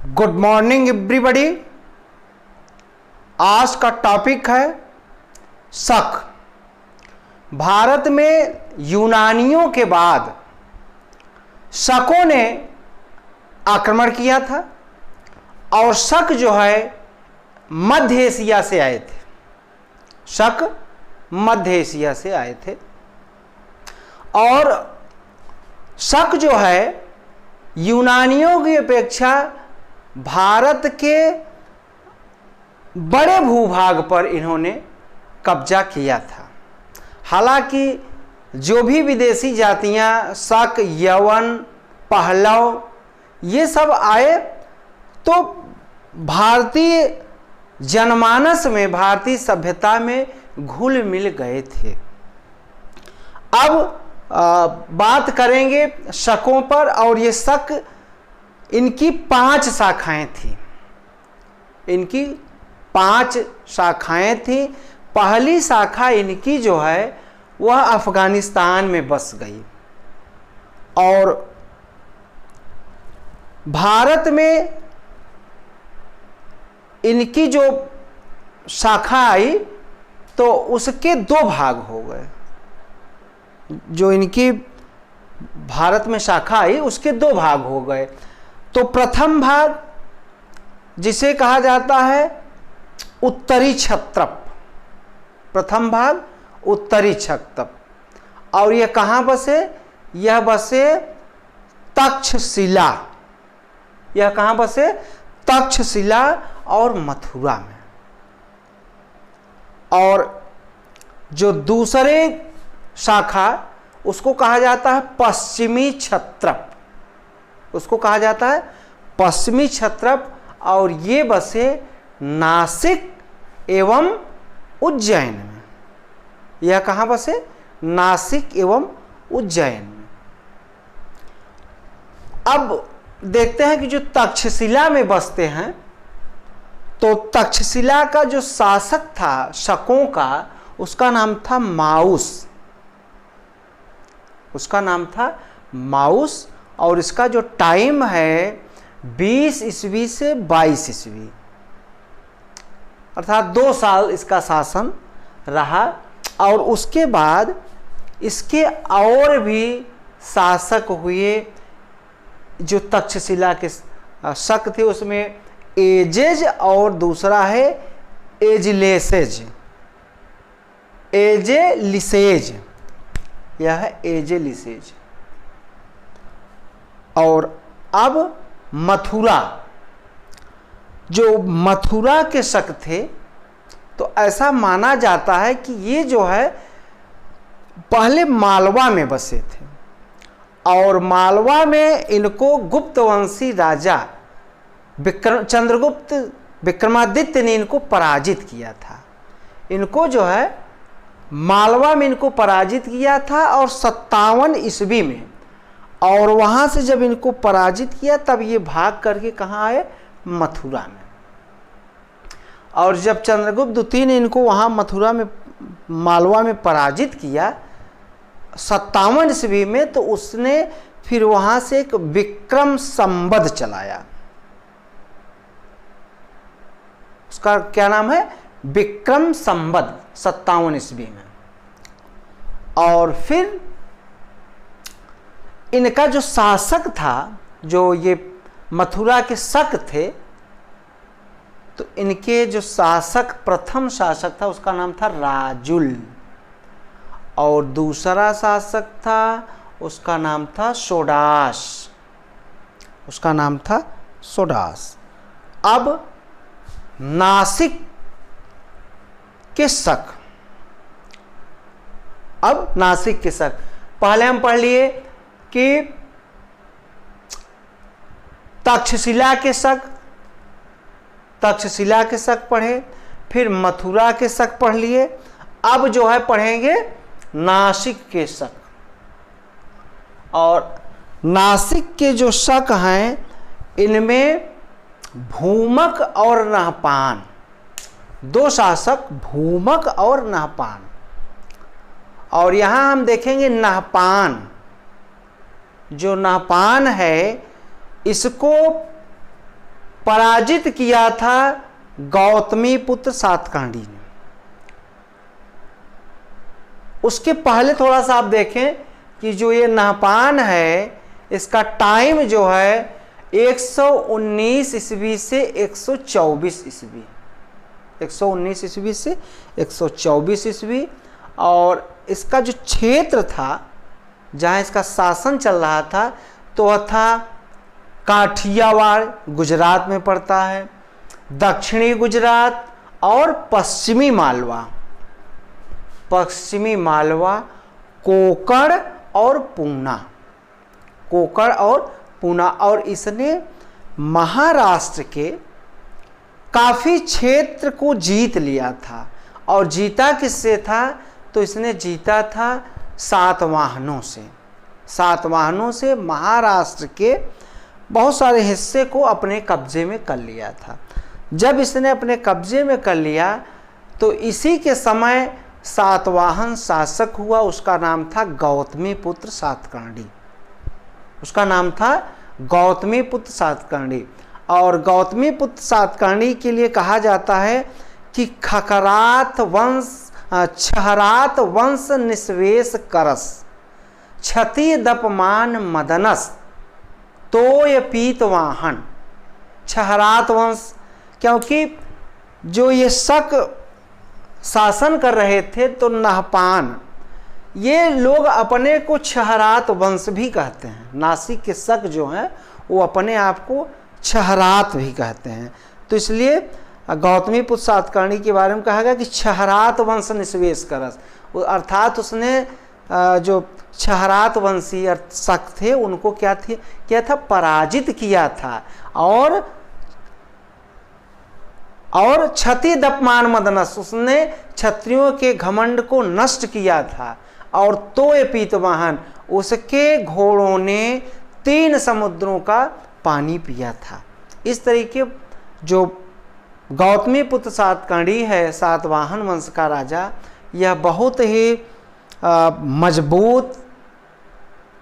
Good morning everybody. आज का topic है शक। भारत में यूनानियों के बाद शकों ने आक्रमण किया था और शक जो है मध्य एशिया से आए थे। शक मध्य एशिया से आए थे और शक जो है यूनानियों की अपेक्षा भारत के बड़े भूभाग पर इन्होंने कब्जा किया था। हालांकि जो भी विदेशी जातियां शक, यवन, पहलव ये सब आए तो भारतीय जनमानस में, भारतीय सभ्यता में घुल मिल गए थे। अब बात करेंगे शकों पर। और ये शक, इनकी 5 शाखाएं थी। इनकी 5 शाखाएं थी। पहली शाखा इनकी जो है वह अफगानिस्तान में बस गई और भारत में इनकी जो शाखा आई तो उसके 2 भाग हो गए। जो इनकी भारत में शाखा आई उसके 2 भाग हो गए। तो प्रथम भाग जिसे कहा जाता है उत्तरी क्षत्रप, प्रथम भाग उत्तरी क्षत्रप। और यह कहाँ बसे? यह बसे तक्षशिला। यह कहाँ बसे? तक्षशिला और मथुरा में। और जो दूसरे शाखा उसको कहा जाता है पश्चिमी क्षत्रप। उसको कहा जाता है पश्चिमी क्षत्रप और ये बसे नासिक एवं उज्जैन में। यह कहाँ बसे? नासिक एवं उज्जैन में। अब देखते हैं कि जो तक्षशिला में बसते हैं तो तक्षशिला का जो शासक था शकों का, उसका नाम था माउस। उसका नाम था माउस और इसका जो टाइम है 20 ईस्वी से 22 ईस्वी, अर्थात 2 साल इसका शासन रहा। और उसके बाद इसके और भी शासक हुए जो तक्षशिला के शक थे। उसमें एजेज और दूसरा है एजलेसेज, एजेलिसेज। यह है एजेलिसेज। और अब मथुरा, जो मथुरा के शक थे तो ऐसा माना जाता है कि ये जो है पहले मालवा में बसे थे और मालवा में इनको गुप्तवंशी राजा चंद्रगुप्त विक्रमादित्य ने इनको पराजित किया था। इनको जो है मालवा में इनको पराजित किया था और 57 ईस्वी में। और वहाँ से जब इनको पराजित किया तब ये भाग करके कहाँ आए? मथुरा में। और जब चंद्रगुप्त द्वितीय ने इनको वहाँ मथुरा में, मालवा में पराजित किया 57 ईस्वी में, तो उसने फिर वहाँ से एक विक्रम संवत चलाया। उसका क्या नाम है? विक्रम संवत, 57 ईस्वी में। और फिर इनका जो शासक था, जो ये मथुरा के शक थे, तो इनके जो शासक, प्रथम शासक था उसका नाम था राजुल और दूसरा शासक था उसका नाम था सोडास। उसका नाम था सोडास। अब नासिक के शक, अब नासिक के शक पहले हम पढ़ लिए कि तक्षशिला के शक, तक्षशिला के शक पढ़े, फिर मथुरा के शक पढ़ लिए। अब जो है पढ़ेंगे नासिक के शक। और नासिक के जो शक हैं इनमें भूमक और नहपान, 2 शासक, भूमक और नहपान। और यहाँ हम देखेंगे नहपान, जो नहपान है इसको पराजित किया था गौतमी पुत्र सातकर्णी ने। उसके पहले थोड़ा सा आप देखें कि जो ये नहपान है इसका टाइम जो है 119 ईस्वी से 124 ईस्वी, 119 ईस्वी से 124 ईस्वी। और इसका जो क्षेत्र था जहाँ इसका शासन चल रहा था तो वह था काठियावाड़, गुजरात में पड़ता है, दक्षिणी गुजरात और पश्चिमी मालवा, पश्चिमी मालवा, कोकण और पूना, कोकण और पूना। और इसने महाराष्ट्र के काफ़ी क्षेत्र को जीत लिया था। और जीता किससे था? तो इसने जीता था सातवाहनों से। सातवाहनों से महाराष्ट्र के बहुत सारे हिस्से को अपने कब्जे में कर लिया था। जब इसने अपने कब्जे में कर लिया तो इसी के समय सातवाहन शासक हुआ, उसका नाम था गौतमी पुत्र सातकर्णी, उसका नाम था गौतमी पुत्र सातकर्णी। और गौतमी पुत्र सातकर्णी के लिए कहा जाता है कि खकरात वंश, छहरात वंश निस्वेश करस, क्षति दपमान मदनस तोय पीतवाहन। छहरात वंश, क्योंकि जो ये शक शासन कर रहे थे तो नहपान, ये लोग अपने को छहरात वंश भी कहते हैं। नासिक के शक जो हैं वो अपने आप को छहरात भी कहते हैं। तो इसलिए गौतमी पुत्र सातकर्णी के बारे में कहा गया कि छहरात वंश निस्वेश करस, अर्थात उसने जो छहरात वंशी शक थे उनको क्या था पराजित किया था। और क्षति दपमान मदनस, उसने क्षत्रियों के घमंड को नष्ट किया था। और तोय पीतवाहन, उसके घोड़ों ने 3 समुद्रों का पानी पिया था। इस तरीके जो गौतमी पुत्र सातकर्णी है, सातवाहन वंश का राजा, यह बहुत ही मजबूत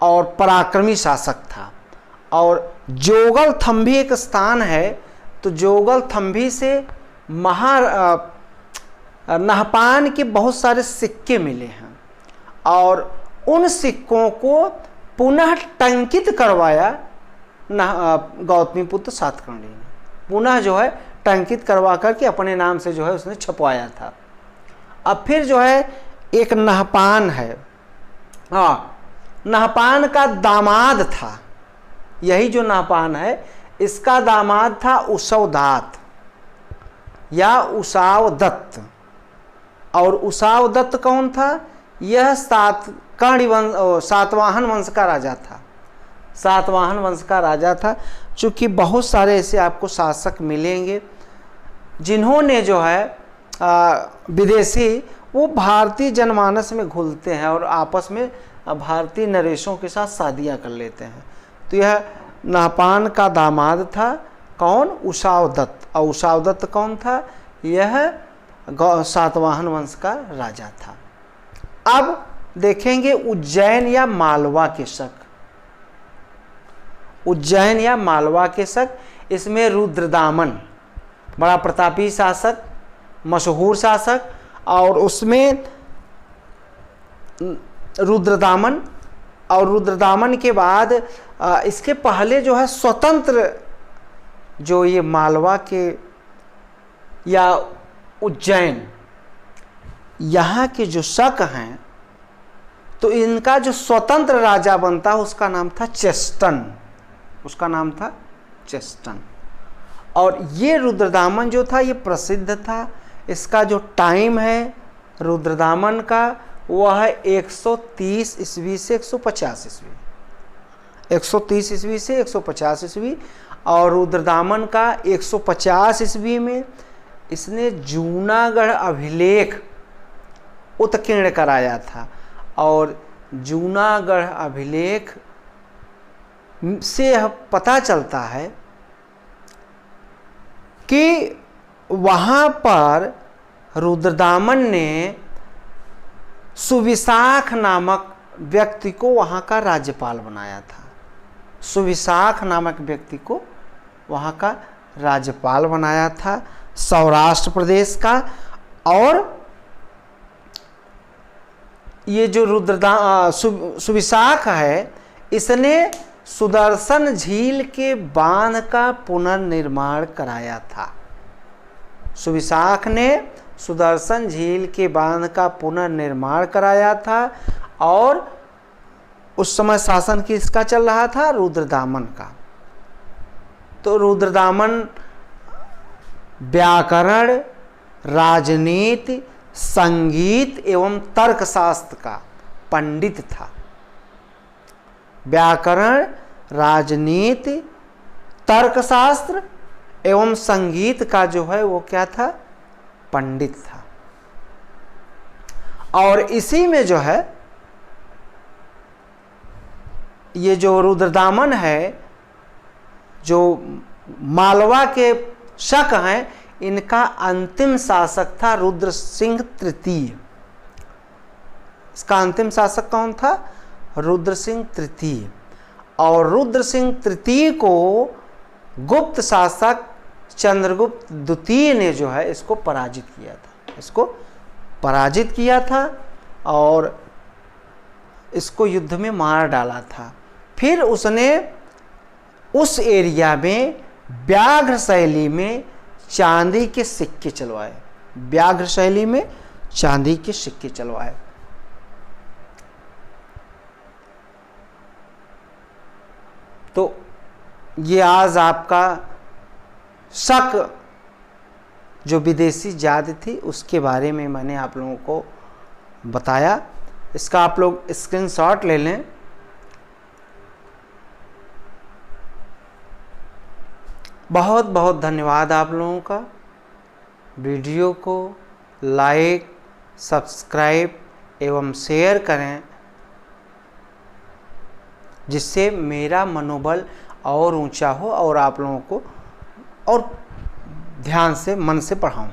और पराक्रमी शासक था। और जोगल थंभी एक स्थान है, तो जोगल थंभी से नहपान के बहुत सारे सिक्के मिले हैं और उन सिक्कों को पुनः टंकित करवाया गौतमी पुत्र सातकर्णी ने। पुनः जो है टंकित करवा करके अपने नाम से जो है उसने छपवाया था। अब फिर जो है एक नहपान है, नहपान का दामाद था, यही जो नहपान है इसका दामाद था उषवदात या उषावदत्त। और उषावदत्त कौन था? यह सातवाहन वंश का राजा था, सातवाहन वंश का राजा था। चूँकि बहुत सारे ऐसे आपको शासक मिलेंगे जिन्होंने जो है विदेशी, वो भारतीय जनमानस में घुलते हैं और आपस में भारतीय नरेशों के साथ शादियाँ कर लेते हैं। तो यह नहपान का दामाद था कौन? उषावदत्त। और उषावदत्त कौन था? यह सातवाहन वंश का राजा था। अब देखेंगे उज्जैन या मालवा के शक। उज्जैन या मालवा के शक, इसमें रुद्रदामन बड़ा प्रतापी शासक, मशहूर शासक, और उसमें रुद्रदामन, और रुद्रदामन के बाद इसके पहले जो है स्वतंत्र जो ये मालवा के या उज्जैन यहाँ के जो शक हैं, तो इनका जो स्वतंत्र राजा बनता उसका नाम था चेस्टन, उसका नाम था चेस्टन। और ये रुद्रदामन जो था ये प्रसिद्ध था। इसका जो टाइम है रुद्रदामन का वह है 130 ईस्वी से 150 ईस्वी, 130 ईस्वी से 150 ईस्वी। और रुद्रदामन का 150 ईस्वी में इसने जूनागढ़ अभिलेख उत्कीर्ण कराया था। और जूनागढ़ अभिलेख से यह पता चलता है कि वहाँ पर रुद्रदामन ने सुविशाख नामक व्यक्ति को वहाँ का राज्यपाल बनाया था। सुविशाख नामक व्यक्ति को वहाँ का राज्यपाल बनाया था सौराष्ट्र प्रदेश का। और ये जो सुविशाख है, इसने सुदर्शन झील के बांध का पुनर्निर्माण कराया था। सुविशाख ने सुदर्शन झील के बांध का पुनर्निर्माण कराया था। और उस समय शासन किसका चल रहा था? रुद्रदामन का। तो रुद्रदामन व्याकरण, राजनीति, संगीत एवं तर्कशास्त्र का पंडित था। व्याकरण, राजनीति, तर्कशास्त्र एवं संगीत का जो है वो क्या था? पंडित था। और इसी में जो है ये जो रुद्रदामन है, जो मालवा के शक हैं, इनका अंतिम शासक था रुद्र सिंह तृतीय। इसका अंतिम शासक कौन था? रुद्र सिंह तृतीय। और रुद्र सिंह तृतीय को गुप्त शासक चंद्रगुप्त द्वितीय ने जो है इसको पराजित किया था। इसको पराजित किया था और इसको युद्ध में मार डाला था। फिर उसने उस एरिया में व्याघ्र शैली में चांदी के सिक्के चलवाए। व्याघ्र शैली में चांदी के सिक्के चलवाए। तो ये आज आपका शक जो विदेशी जाति थी उसके बारे में मैंने आप लोगों को बताया। इसका आप लोग स्क्रीनशॉट ले लें। बहुत बहुत धन्यवाद आप लोगों का। वीडियो को लाइक, सब्सक्राइब एवं शेयर करें, जिससे मेरा मनोबल और ऊंचा हो और आप लोगों को और ध्यान से, मन से पढ़ाऊं।